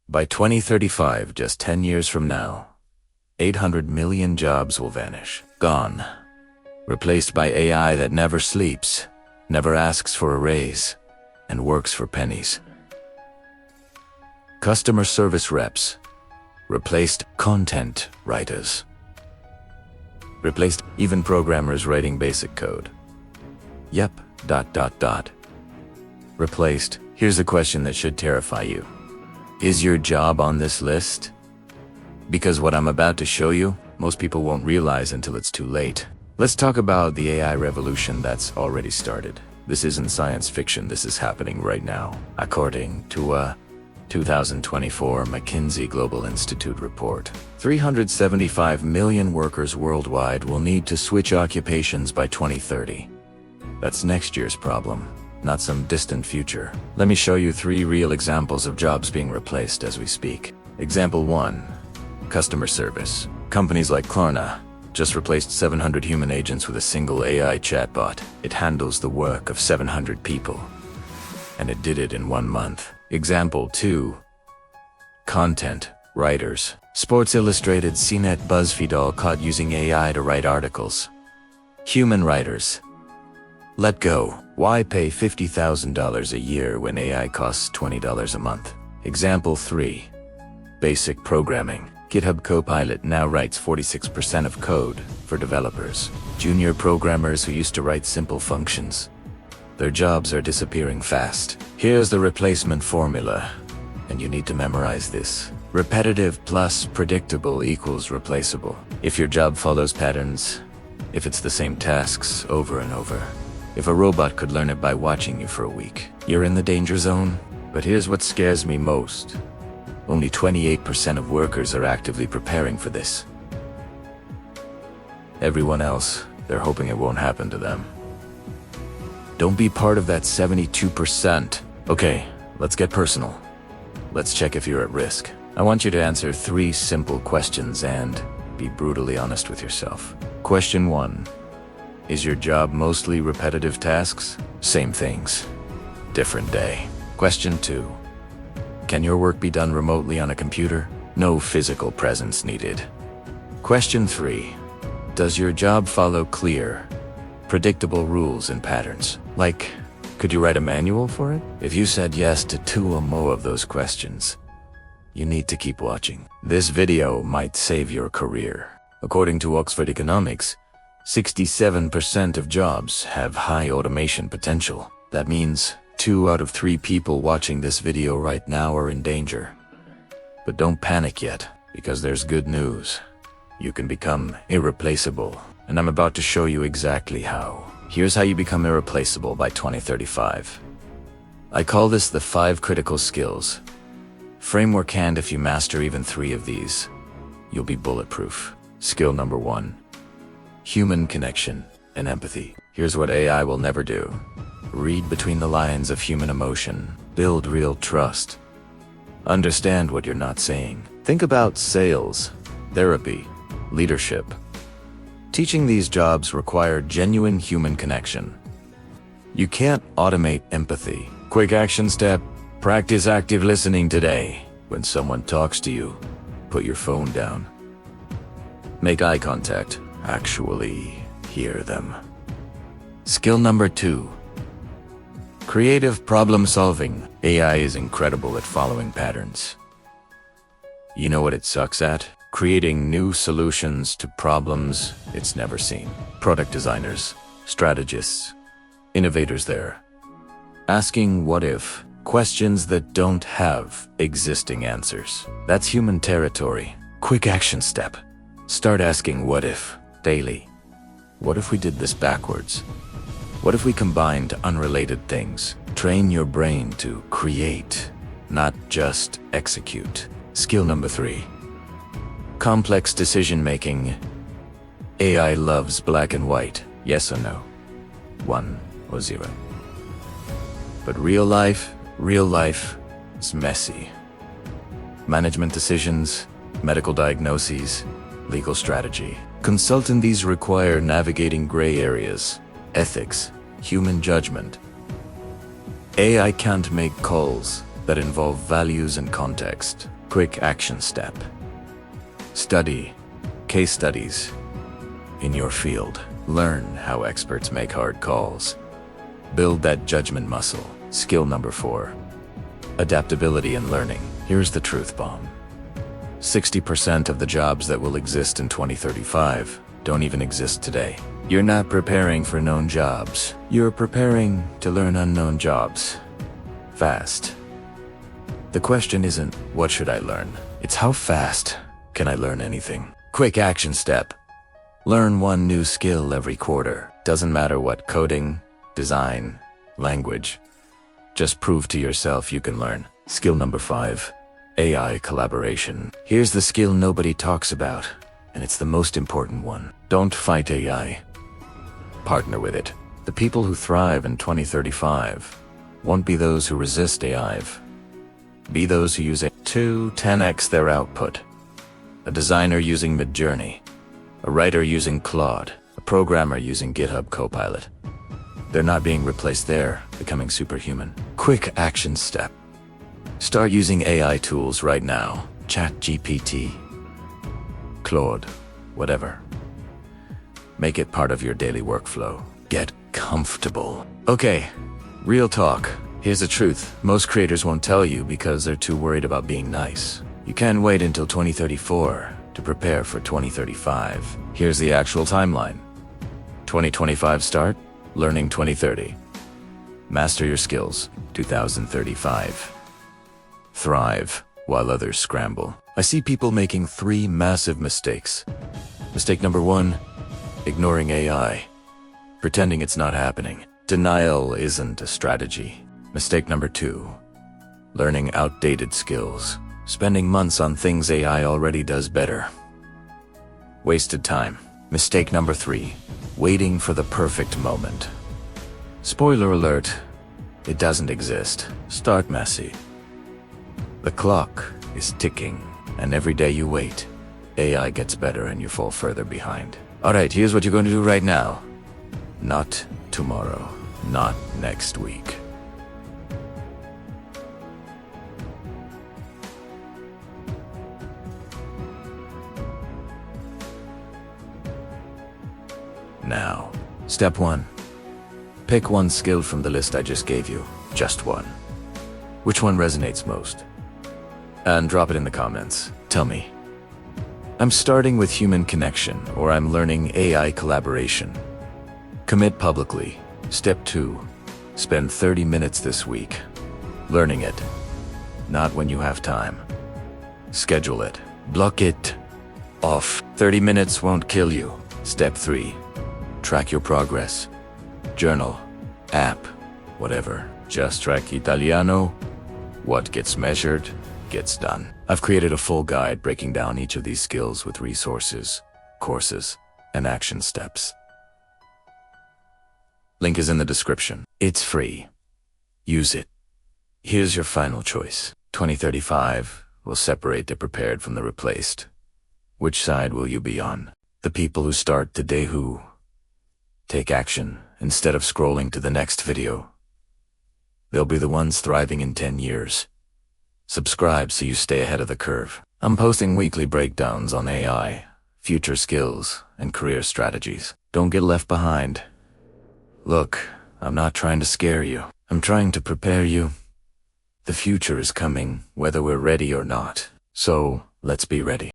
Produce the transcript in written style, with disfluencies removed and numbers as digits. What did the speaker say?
By 2035, just 10 years from now, 800 million jobs will vanish. Gone. Replaced by AI that never sleeps, never asks for a raise, and works for pennies. Customer service reps. Replaced content writers. Replaced even programmers writing basic code. Yep, ... Replaced. Here's a question that should terrify you. Is your job on this list? Because what I'm about to show you, most people won't realize until it's too late. Let's talk about the AI revolution that's already started. This isn't science fiction, this is happening right now. According to a 2024 McKinsey Global Institute report, 375 million workers worldwide will need to switch occupations by 2030. That's next year's problem, not some distant future. Let me show you 3 real examples of jobs being replaced as we speak. Example 1. Customer service. Companies like Klarna just replaced 700 human agents with a single AI chatbot. It handles the work of 700 people. And it did it in 1 month. Example 2. Content writers. Sports Illustrated, CNET, BuzzFeed all caught using AI to write articles. Human writers. Let go. Why pay $50,000 a year when AI costs $20 a month? Example 3. Basic programming. GitHub Copilot now writes 46% of code for developers. Junior programmers who used to write simple functions. Their jobs are disappearing fast. Here's the replacement formula, and you need to memorize this. Repetitive plus predictable equals replaceable. If your job follows patterns, if it's the same tasks over and over, if a robot could learn it by watching you for a week, you're in the danger zone. But here's what scares me most. Only 28% of workers are actively preparing for this. Everyone else, they're hoping it won't happen to them. Don't be part of that 72%. Okay, let's get personal. Let's check if you're at risk. I want you to answer 3 simple questions and be brutally honest with yourself. Question 1. Is your job mostly repetitive tasks? Same things. Different day. Question 2. Can your work be done remotely on a computer? No physical presence needed. Question 3. Does your job follow clear, predictable rules and patterns? Like, could you write a manual for it? If you said yes to 2 or more of those questions, you need to keep watching. This video might save your career. According to Oxford Economics, 67% of jobs have high automation potential. That means 2 out of 3 people watching this video right now are in danger. But don't panic yet, because there's good news. You can become irreplaceable, and I'm about to show you exactly how. Here's how you become irreplaceable by 2035. I call this the 5 critical skills. Framework hand. If you master even 3 of these, you'll be bulletproof. Skill number 1. Human connection and empathy. Here's what AI will never do. Read between the lines of human emotion. Build real trust. Understand what you're not saying. Think about sales, therapy, leadership. Teaching these jobs require genuine human connection. You can't automate empathy. Quick action step. Practice active listening today. When someone talks to you, put your phone down. Make eye contact. Actually hear them. Skill number 2. Creative problem solving. AI is incredible at following patterns. You know what it sucks at? Creating new solutions to problems it's never seen. Product designers, strategists, innovators there. Asking what if questions that don't have existing answers. That's human territory. Quick action step. Start asking what if daily. What if we did this backwards? What if we combined unrelated things? Train your brain to create, not just execute. Skill number 3. Complex decision making. AI loves black and white, yes or no, 1 or 0. But real life is messy. Management decisions, medical diagnoses, legal strategy. Consultancies require navigating gray areas, ethics, human judgment. AI can't make calls that involve values and context. Quick action step. Study case studies in your field. Learn how experts make hard calls. Build that judgment muscle. Skill number 4. Adaptability and learning. Here's the truth bomb. 60% of the jobs that will exist in 2035 don't even exist today. You're not preparing for known jobs. You're preparing to learn unknown jobs. Fast. The question isn't, what should I learn? It's how fast can I learn anything? Quick action step. Learn one new skill every quarter. Doesn't matter what: coding, design, language. Just prove to yourself you can learn. Skill number 5. AI collaboration. Here's the skill nobody talks about, and it's the most important one. Don't fight AI. Partner with it. The people who thrive in 2035 won't be those who resist AI. Be those who use it to 10x their output. A designer using Midjourney, a writer using Claude, a programmer using GitHub Copilot. They're not being replaced, they're becoming superhuman. Quick action step. Start using AI tools right now. ChatGPT, Claude, whatever. Make it part of your daily workflow. Get comfortable. Okay, real talk. Here's the truth. Most creators won't tell you because they're too worried about being nice. You can't wait until 2034 to prepare for 2035. Here's the actual timeline. 2025 start, learning 2030. Master your skills, 2035. Thrive while others scramble. I see people making 3 massive mistakes. Mistake number 1, ignoring AI. Pretending it's not happening. Denial isn't a strategy. Mistake number 2, learning outdated skills. Spending months on things AI already does better. Wasted time. Mistake number 3, waiting for the perfect moment. Spoiler alert, it doesn't exist. Start messy. The clock is ticking, and every day you wait, AI gets better and you fall further behind. Alright, here's what you're going to do right now. Not tomorrow, not next week. Now, step 1. Pick one skill from the list I just gave you. Just one. Which one resonates most? And drop it in the comments. Tell me. I'm starting with human connection, or I'm learning AI collaboration. Commit publicly. Step 2. Spend 30 minutes this week learning it. Not when you have time. Schedule it. Block it off. 30 minutes won't kill you. Step 3. Track your progress. Journal, app, whatever. Just track Italiano. What gets measured, gets done. I've created a full guide breaking down each of these skills with resources, courses, and action steps. Link is in the description. It's free. Use it. Here's your final choice. 2035 will separate the prepared from the replaced. Which side will you be on? The people who start today, who take action instead of scrolling to the next video. They'll be the ones thriving in 10 years. Subscribe so you stay ahead of the curve. I'm posting weekly breakdowns on AI, future skills, and career strategies. Don't get left behind. Look, I'm not trying to scare you. I'm trying to prepare you. The future is coming, whether we're ready or not. So, let's be ready.